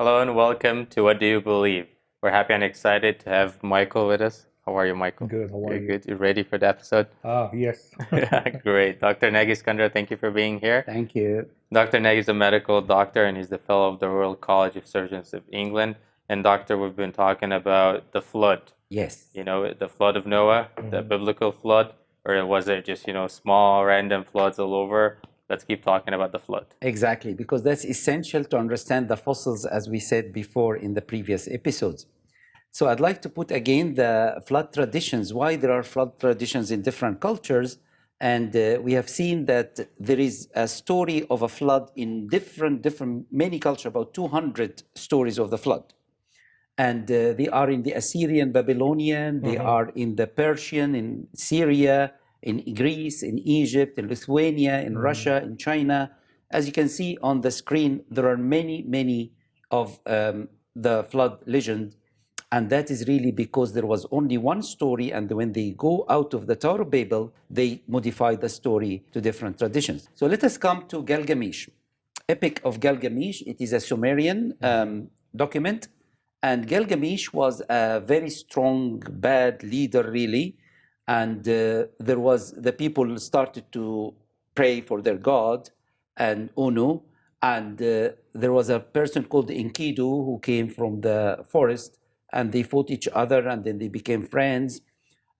Hello and welcome to What Do You Believe? We're happy and excited to have Michael with us. How are you, Michael? Good. How are You're you? good? You ready for the episode? Yes. Great. Dr. Nagy Eskandar, thank you for being here. Thank you. Dr. Nagy is a medical doctor and he's the fellow of the Royal College of Surgeons of England. And doctor, we've been talking about the flood. Yes. You know, the flood of Noah, the biblical flood, or was it just, small random floods all over? Let's keep talking about the flood. Exactly, because that's essential to understand the fossils, as we said before in the previous episodes. So I'd like to put again the flood traditions, why there are flood traditions in different cultures. And we have seen that there is a story of a flood in many cultures, about 200 stories of the flood. And they are in the Assyrian, Babylonian, they are in the Persian, in Syria, in Greece, in Egypt, in Lithuania, in Russia, in China. As you can see on the screen, there are many of the flood legend. And that is really because there was only one story, and when they go out of the Tower of Babel, they modify the story to different traditions. So let us come to Gilgamesh. Epic of Gilgamesh, it is a Sumerian document. And Gilgamesh was a very strong, bad leader, really. And the people started to pray for their god and Unu. And there was a person called Enkidu who came from the forest, and they fought each other, and then they became friends.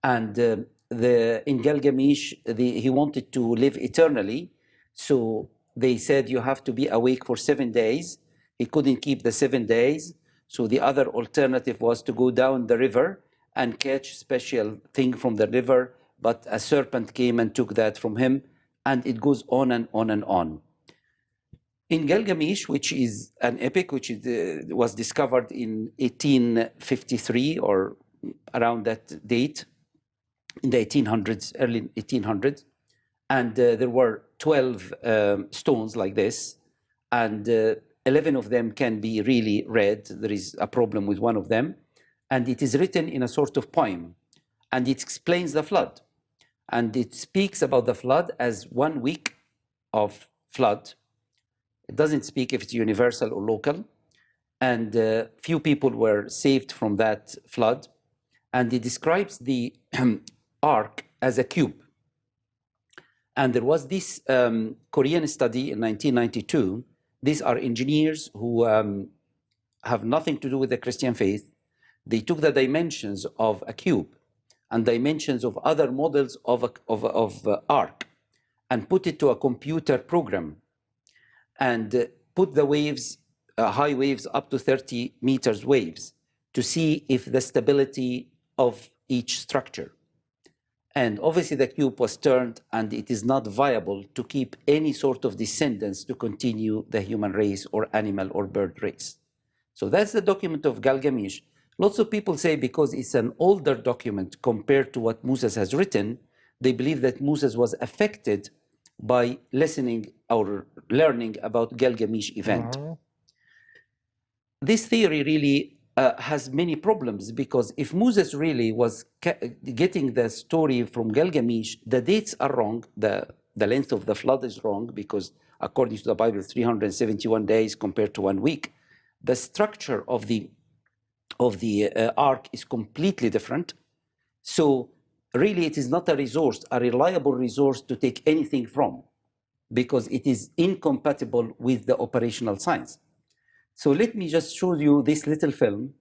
And in Gilgamesh, he wanted to live eternally. So they said, you have to be awake for 7 days. He couldn't keep the 7 days. So the other alternative was to go down the river and catch special thing from the river. But a serpent came and took that from him. And it goes on and on and on. In Gilgamesh, which is an epic, which was discovered in 1853 or around that date, in the 1800s, early 1800s. And there were 12 stones like this, and 11 of them can be really read. There is a problem with one of them. And it is written in a sort of poem, and it explains the flood. And it speaks about the flood as 1 week of flood. It doesn't speak if it's universal or local. And few people were saved from that flood. And it describes the ark as a cube. And there was this Korean study in 1992. These are engineers who have nothing to do with the Christian faith. They took the dimensions of a cube and dimensions of other models of arc and put it to a computer program and put the waves, high waves up to 30 meters waves, to see if the stability of each structure. And obviously the cube was turned, and it is not viable to keep any sort of descendants to continue the human race or animal or bird race. So that's the document of Gilgamesh. Lots of people say because it's an older document compared to what Moses has written, they believe that Moses was affected by listening or learning about Gilgamesh event. This theory really has many problems, because if Moses really was getting the story from Gilgamesh, the dates are wrong, the length of the flood is wrong, because according to the Bible, 371 days compared to 1 week. The structure of the ark is completely different. So really it is not a resource, a reliable resource to take anything from, because it is incompatible with the operational science. So let me just show you this little film.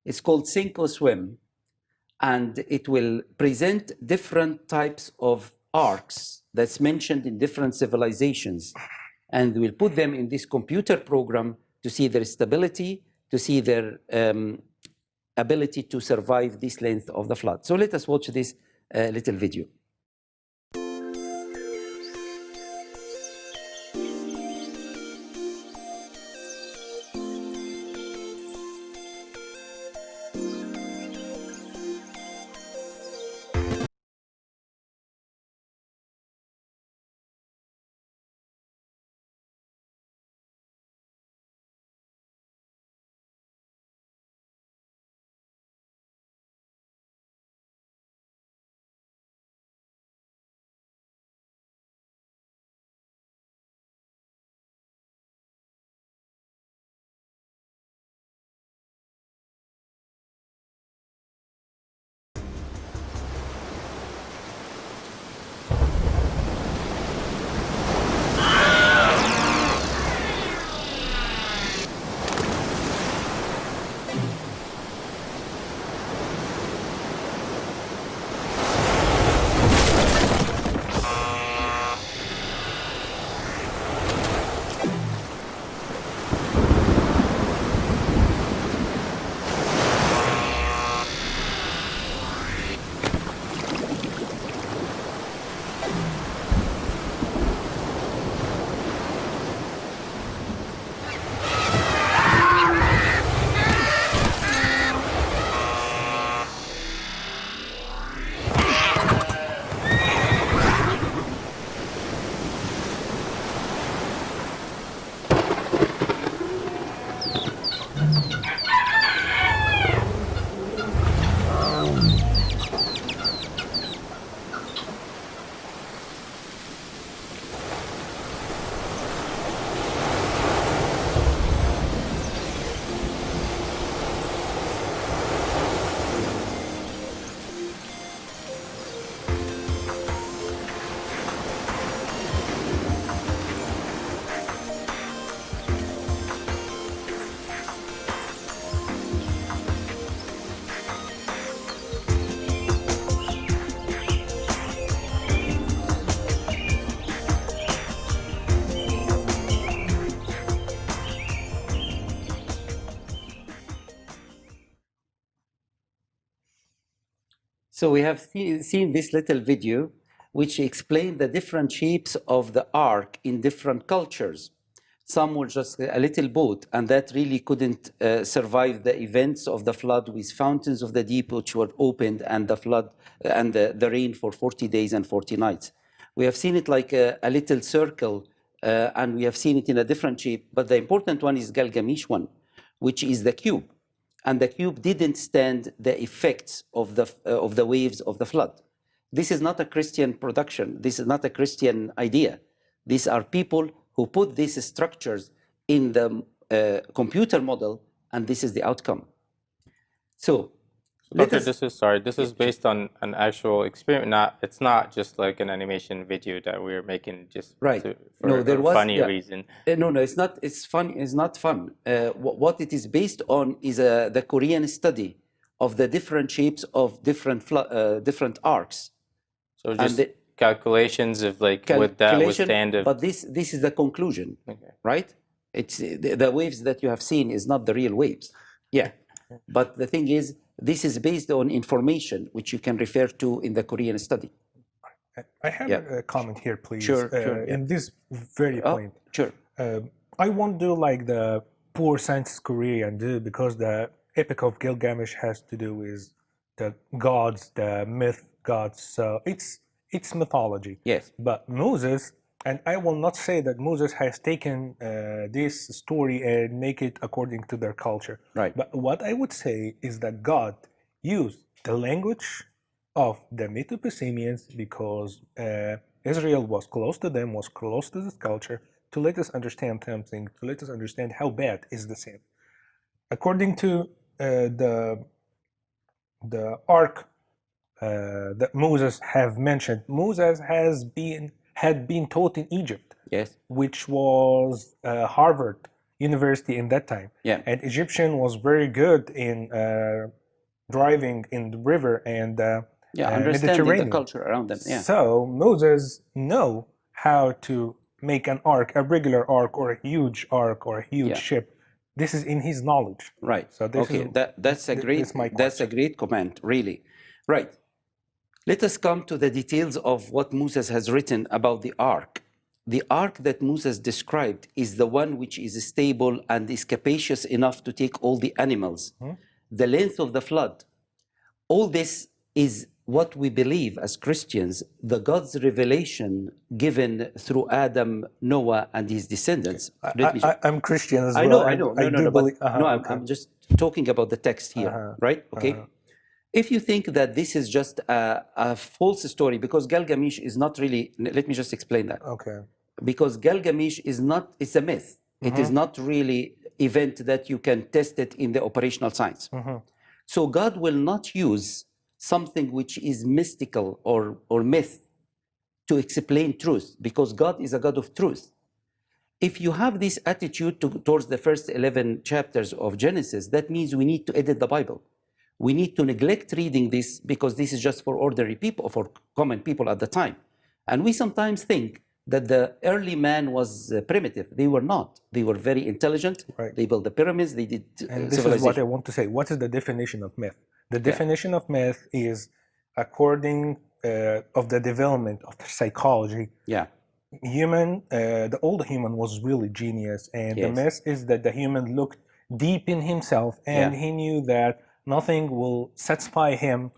It's called Sink or Swim, and it will present different types of arcs that's mentioned in different civilizations. And we'll put them in this computer program to see their stability, to see their ability to survive this length of the flood. So let us watch this little video. So we have seen this little video which explained the different shapes of the ark in different cultures. Some were just a little boat, and that really couldn't survive the events of the flood, with fountains of the deep which were opened, and the flood and the rain for 40 days and 40 nights. We have seen it like a little circle, and we have seen it in a different shape. But the important one is Gilgamesh one, which is the cube. And the cube didn't stand the effects of the waves of the flood. This is not a Christian production. This is not a Christian idea. These are people who put these structures in the computer model, and this is the outcome. So, Doctor, this is based on an actual experience. It's not just like an animation video that we're making just right. for a funny reason. No, it's not. It's fun. It's not fun. What it is based on is the Korean study of the different shapes of different arcs. So just calculations of like would that withstand a... But this is the conclusion, right? It's the waves that you have seen is not the real waves. Yeah, but the thing is, this is based on information which you can refer to in the Korean study. I have a comment here, please. Sure. In this very point. Sure. I won't do like the poor scientist Korean do, because the Epic of Gilgamesh has to do with the gods, the myth gods. So it's mythology. Yes. But Moses, and I will not say that Moses has taken this story and make it according to their culture. Right. But what I would say is that God used the language of the Mesopotamians, because Israel was close to them, was close to this culture, to let us understand something, to let us understand how bad is the sin. According to the ark that Moses have mentioned, Moses had been taught in Egypt, yes, which was Harvard University in that time. Yeah. And Egyptian was very good in driving in the river and understanding the culture around them. Yeah. So Moses know how to make an ark, a regular ark, or a huge ark, or a huge ship. This is in his knowledge. Right. So this that's a great comment, really. Right. Let us come to the details of what Moses has written about the ark. The ark that Moses described is the one which is stable and is capacious enough to take all the animals. The length of the flood. All this is what we believe as Christians, the God's revelation given through Adam, Noah, and his descendants. I'm Christian as well. I know. I'm just talking about the text here, right? Okay. If you think that this is just a false story, because Gilgamesh is not really, let me just explain that. Okay. Because Gilgamesh is not, it's a myth. It is not really event that you can test it in the operational science. So God will not use something which is mystical or myth to explain truth, because God is a God of truth. If you have this attitude towards the first 11 chapters of Genesis, that means we need to edit the Bible. We need to neglect reading this, because this is just for ordinary people, for common people at the time. And we sometimes think that the early man was primitive. They were not. They were very intelligent. Right. They built the pyramids. They did And this is what I want to say. What is the definition of myth? The definition of myth is according of the development of psychology. Yeah. The old human was really genius, and the myth is that the human looked deep in himself, and he knew that nothing will satisfy him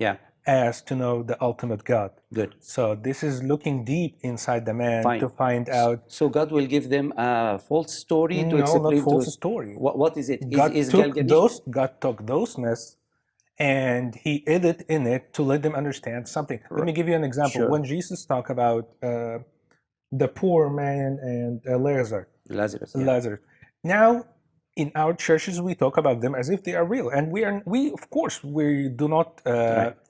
as to know the ultimate God. Good. So this is looking deep inside the man to find out. So God will give them a false story to No, explain not false story. What is it? God took those myths and he added in it to let them understand something. Let me give you an example. When Jesus talked about the poor man and Lazarus. Now, in our churches, we talk about them as if they are real, and we of course we do not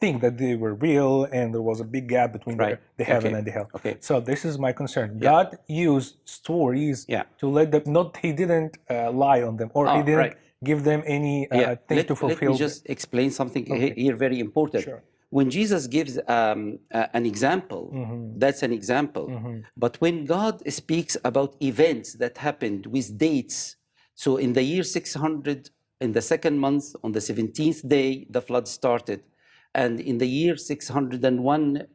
think that they were real, and there was a big gap between the heaven and the hell. Okay. So this is my concern. God used stories to let them. Not he didn't lie on them, or he didn't give them any thing to fulfill. Let me just explain something here very important. Sure. When Jesus gives an example, that's an example. But when God speaks about events that happened with dates, so in the year 600, in the second month, on the 17th day, the flood started. and in the year 601,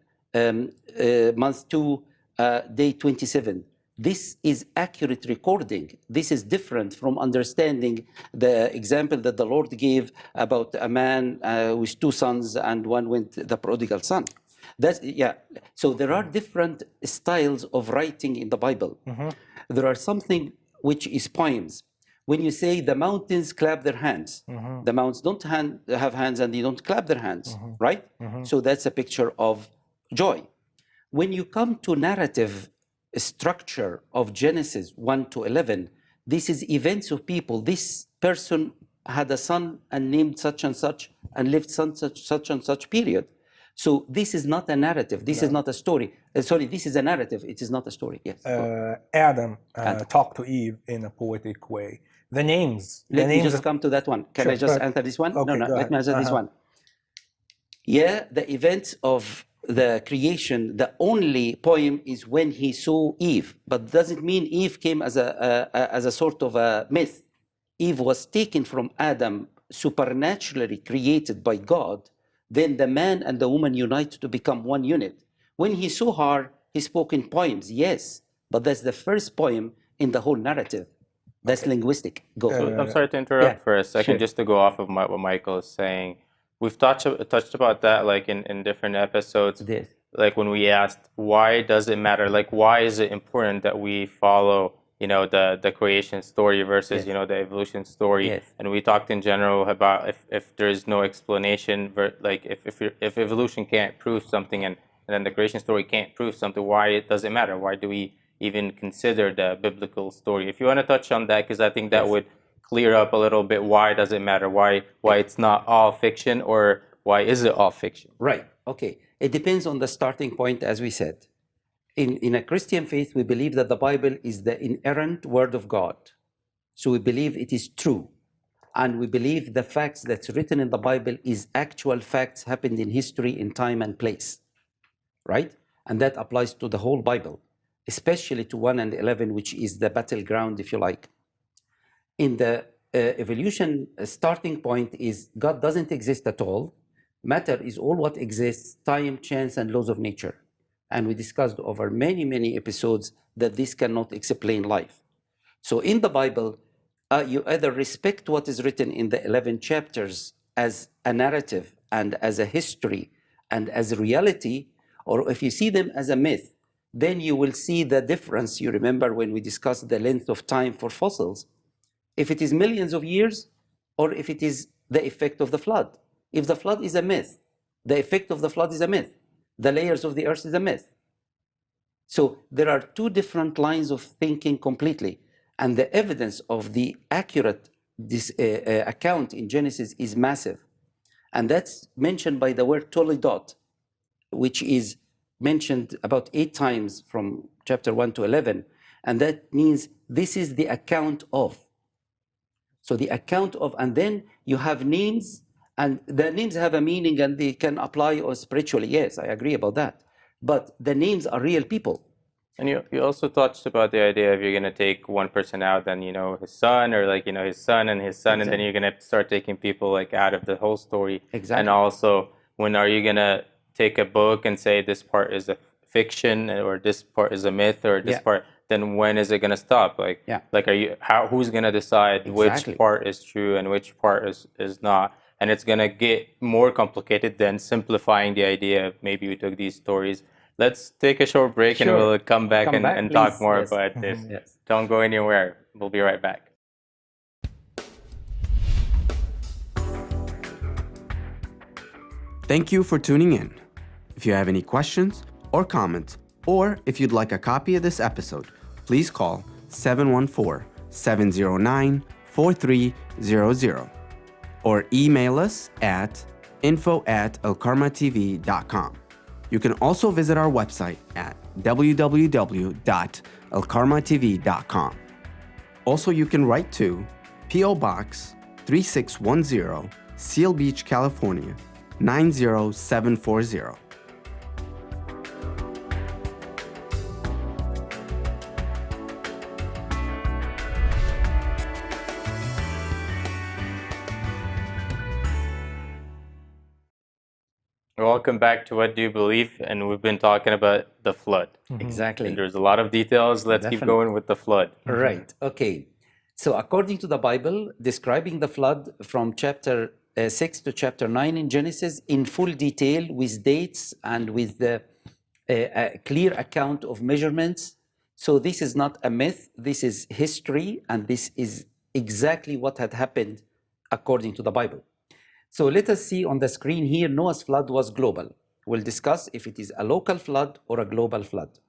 month 2, day 27. This is accurate recording. This is different from understanding the example that the Lord gave about a man with two sons and one went the prodigal son. That's, yeah. So there are different styles of writing in the Bible. There are something which is poems. When you say the mountains clap their hands, the mountains don't have hands and they don't clap their hands, right? So that's a picture of joy. When you come to narrative structure of Genesis 1 to 11, this is events of people. This person had a son and named such and such and lived such and such period. So this is not a narrative. This is not a story. Sorry, this is a narrative. It is not a story. Yes. Adam talked to Eve in a poetic way. The names. Let me just come to that one. Can I just answer this one? Okay, No. Let me answer this one. Yeah, the events of the creation, the only poem is when he saw Eve, but doesn't mean Eve came as a sort of a myth. Eve was taken from Adam, supernaturally created by God. Then the man and the woman unite to become one unit. When he saw her, he spoke in poems, yes, but that's the first poem in the whole narrative. That's linguistic. Go. I'm sorry to interrupt for a second, sure. just to go off of what Michael is saying. We've touched about that like in different episodes. Yes. Like when we asked, why does it matter? Like, why is it important that we follow, the creation story versus, Yes. the evolution story? Yes. And we talked in general about if there's no explanation, like if evolution can't prove something and then the creation story can't prove something, why does it matter? Why do we even consider the biblical story? If you want to touch on that, because I think that Yes. would clear up a little bit. Why does it matter? Why it's not all fiction, or why is it all fiction? Right. Okay. It depends on the starting point, as we said. In a Christian faith, we believe that the Bible is the inerrant word of God. So we believe it is true. And we believe the facts that's written in the Bible is actual facts happened in history, in time and place. Right? And that applies to the whole Bible, especially to 1 and 11, which is the battleground, if you like. In the evolution starting point is God doesn't exist at all. Matter is all what exists, time, chance, and laws of nature. And we discussed over many, many episodes that this cannot explain life. So in the Bible, you either respect what is written in the 11 chapters as a narrative and as a history and as a reality, or if you see them as a myth, then you will see the difference. You remember when we discussed the length of time for fossils, if it is millions of years or if it is the effect of the flood. If the flood is a myth, the effect of the flood is a myth. The layers of the earth is a myth. So there are two different lines of thinking completely. And the evidence of the accurate account in Genesis is massive. And that's mentioned by the word Toledot, which is mentioned about 8 times from chapter 1 to 11. And that means this is the account of. So the account of, and then you have names, and the names have a meaning and they can apply or spiritually. Yes, I agree about that. But the names are real people. And you also touched about the idea of you're going to take one person out, then, his son, or like, his son and his son, and then you're going to start taking people like out of the whole story. Exactly. And also, when are you going to take a book and say this part is a fiction or this part is a myth or this part, then when is it going to stop? Like, like who's going to decide which part is true and which part is not? And it's going to get more complicated than simplifying the idea of maybe we took these stories. Let's take a short break and we'll come back and talk more about this. Yes. Don't go anywhere. We'll be right back. Thank you for tuning in. If you have any questions or comments, or if you'd like a copy of this episode, please call 714-709-4300 or email us at info@alkarmatv.com. You can also visit our website at www.alkarmatv.com. Also, you can write to P.O. Box 3610, Seal Beach, California, 90740. Welcome back to What Do You Believe? And we've been talking about the flood. Exactly. And there's a lot of details. Let's keep going with the flood. Right. Okay. So according to the Bible, describing the flood from chapter 6 to chapter 9 in Genesis in full detail with dates and with a clear account of measurements. So this is not a myth. This is history, and this is exactly what had happened according to the Bible. So let us see on the screen here, Noah's flood was global. We'll discuss if it is a local flood or a global flood.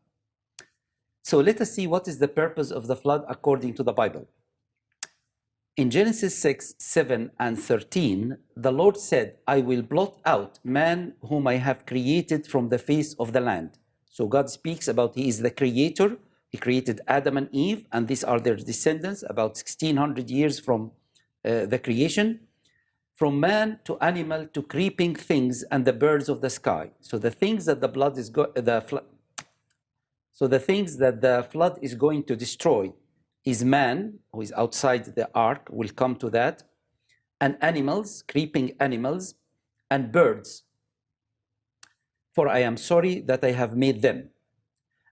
So let us see what is the purpose of the flood according to the Bible. In Genesis 6, 7, and 13, the Lord said, I will blot out man whom I have created from the face of the land. So God speaks about He is the creator. He created Adam and Eve, and these are their descendants, about 1600 years from the creation. From man to animal to creeping things and the birds of the sky. So the things that the flood is going to destroy is man, who is outside the ark, will come to that, and animals, creeping animals, and birds. For I am sorry that I have made them.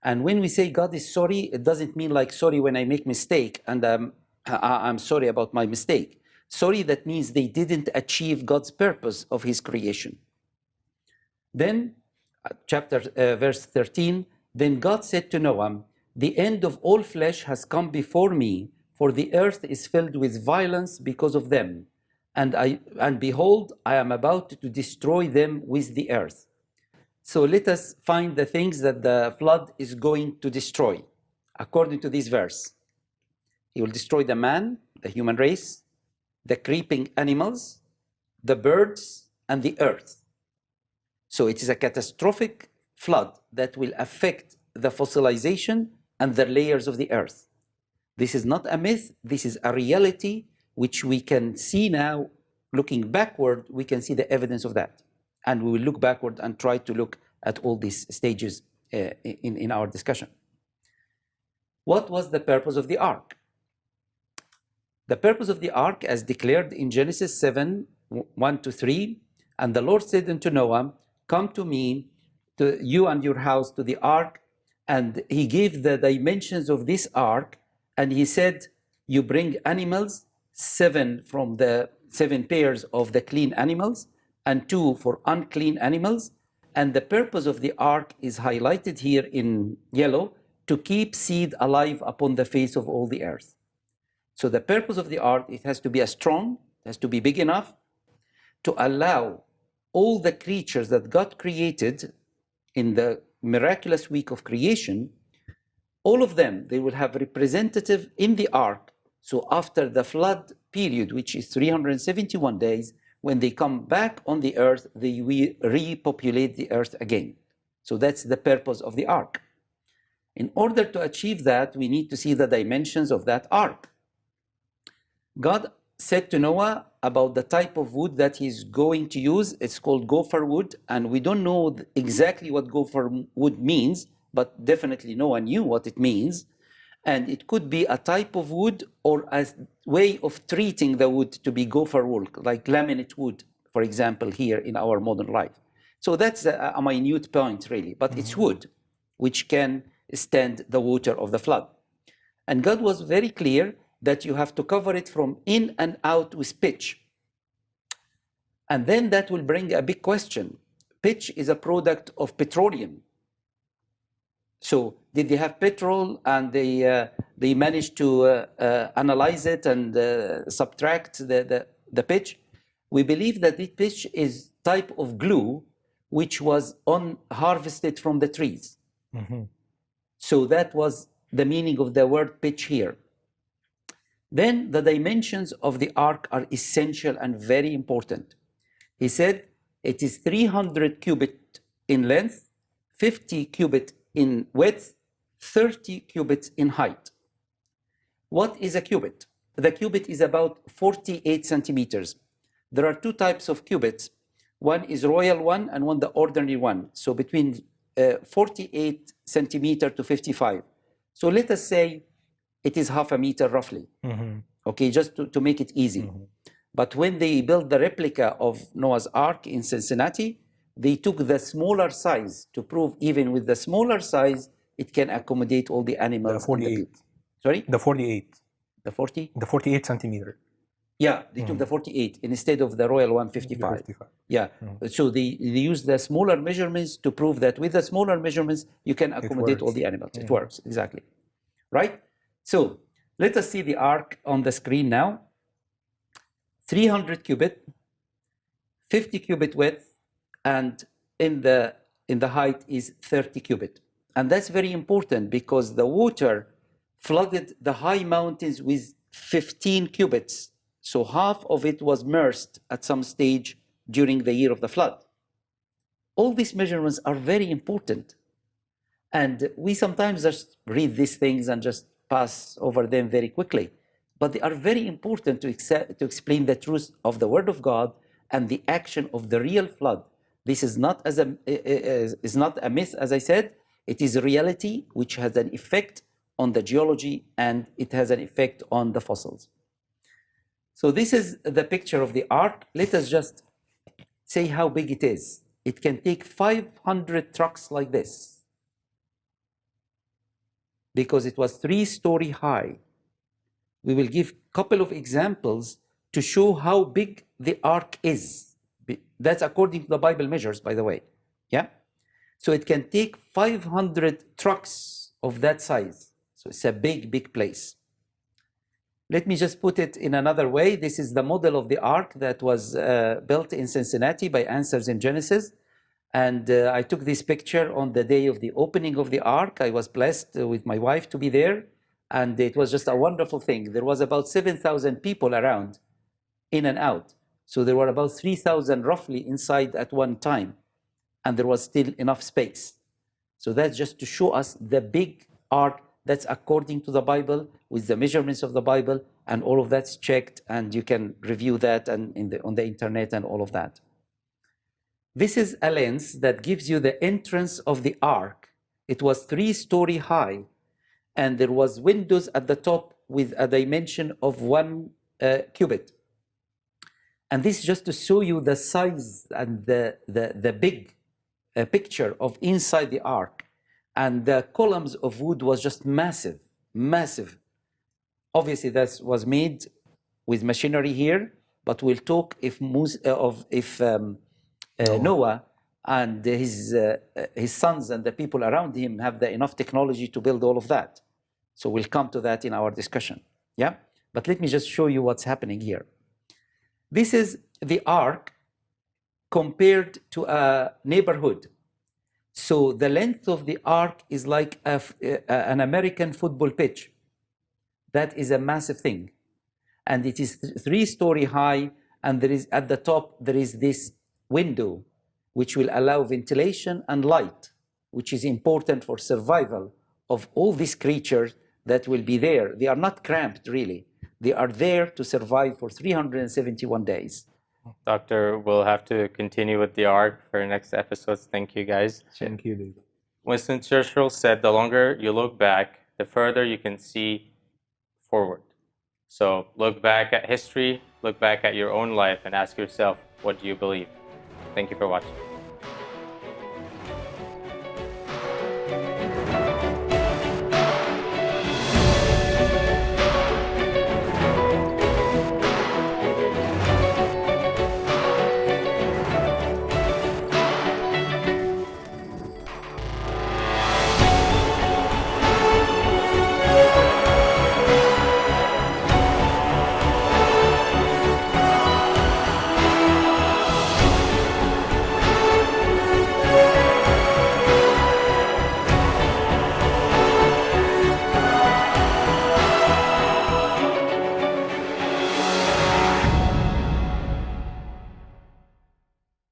And when we say God is sorry, it doesn't mean like sorry when I make mistake and I'm sorry about my mistake. Sorry, that means they didn't achieve God's purpose of His creation. Then, verse 13, then God said to Noah, the end of all flesh has come before me, for the earth is filled with violence because of them. And behold, I am about to destroy them with the earth. So let us find the things that the flood is going to destroy, according to this verse. He will destroy the man, the human race, the creeping animals, the birds, and the earth. So it is a catastrophic flood that will affect the fossilization and the layers of the earth. This is not a myth, this is a reality which we can see now. Looking backward, we can see the evidence of that. And we will look backward and try to look at all these stages in our discussion. What was the purpose of the ark? The purpose of the ark, as declared in Genesis 7, 1 to 3, and the Lord said unto Noah, come to me, to you and your house, to the ark. And He gave the dimensions of this ark, and He said, you bring animals, 7 from the 7 pairs of the clean animals, and 2 for unclean animals. And the purpose of the ark is highlighted here in yellow, to keep seed alive upon the face of all the earth. So the purpose of the ark, it has to be strong, it has to be big enough to allow all the creatures that God created in the miraculous week of creation, all of them, they will have representative in the ark. So after the flood period, which is 371 days, when they come back on the earth, they will repopulate the earth again. So that's the purpose of the ark. In order to achieve that, we need to see the dimensions of that ark. God said to Noah about the type of wood that He's going to use. It's called gopher wood, and we don't know exactly what gopher wood means, but definitely Noah knew what it means. And it could be a type of wood or a way of treating the wood to be gopher wood, like laminate wood, for example, here in our modern life. So that's a minute point, really, but it's wood which can stand the water of the flood. And God was very clear that you have to cover it from in and out with pitch. And then that will bring a big question. Pitch is a product of petroleum. So did they have petrol and they managed to analyze it and subtract the pitch? We believe that the pitch is type of glue which was harvested from the trees. So that was the meaning of the word pitch here. Then the dimensions of the ark are essential and very important. He said it is 300 cubit in length, 50 cubit in width, 30 cubits in height. What is a cubit? The cubit is about 48 centimeters. There are 2 types of cubits. One is royal one and one the ordinary one. So between 48 centimeter to 55. So let us say it is half a meter roughly. Okay, just to make it easy. But when they built the replica of Noah's Ark in Cincinnati, they took the smaller size to prove even with the smaller size, it can accommodate all the animals. The 48. Sorry? The 48. The 40? The 48 centimeter. Yeah, they took the 48 instead of the Royal 155. 55. Yeah, so they used the smaller measurements to prove that with the smaller measurements, you can accommodate all the animals. It works, exactly. Right? So let us see the ark on the screen now. 300 cubit, 50 cubit width, and in the height is 30 cubit. And that's very important because the water flooded the high mountains with 15 cubits. So half of it was immersed at some stage during the year of the flood. All these measurements are very important. And we sometimes just read these things and just pass over them very quickly. But they are very important to explain the truth of the Word of God and the action of the real flood. This is not a myth, as I said. It is a reality which has an effect on the geology and it has an effect on the fossils. So this is the picture of the ark. Let us just say how big it is. It can take 500 trucks like this because it was 3-story high. We will give a couple of examples to show how big the ark is. That's according to the Bible measures, by the way. Yeah? So it can take 500 trucks of that size. So it's a big, big place. Let me just put it in another way. This is the model of the ark that was built in Cincinnati by Answers in Genesis. And I took this picture on the day of the opening of the ark. I was blessed with my wife to be there. And it was just a wonderful thing. There was about 7,000 people around, in and out. So there were about 3,000 roughly inside at one time. And there was still enough space. So that's just to show us the big ark that's according to the Bible, with the measurements of the Bible, and all of that's checked, and you can review that and on the internet and all of that. This is a lens that gives you the entrance of the ark. It was 3-story high, and there was windows at the top with a dimension of 1 cubit. And this is just to show you the size and the big picture of inside the ark. And the columns of wood was just massive, massive. Obviously, that was made with machinery here, but we'll talk if Noah and his sons and the people around him have enough technology to build all of that. So we'll come to that in our discussion. Yeah, but let me just show you what's happening here. This is the ark compared to a neighborhood. So the length of the ark is like an American football pitch. That is a massive thing. And it is 3-story high, and there is at the top, there is this window, which will allow ventilation and light, which is important for survival of all these creatures that will be there. They are not cramped, really. They are there to survive for 371 days. Doctor, we'll have to continue with the ark for next episodes. Thank you, guys. Thank you, David. Winston Churchill said, the longer you look back, the further you can see forward. So look back at history, look back at your own life, and ask yourself, what do you believe? Thank you for watching.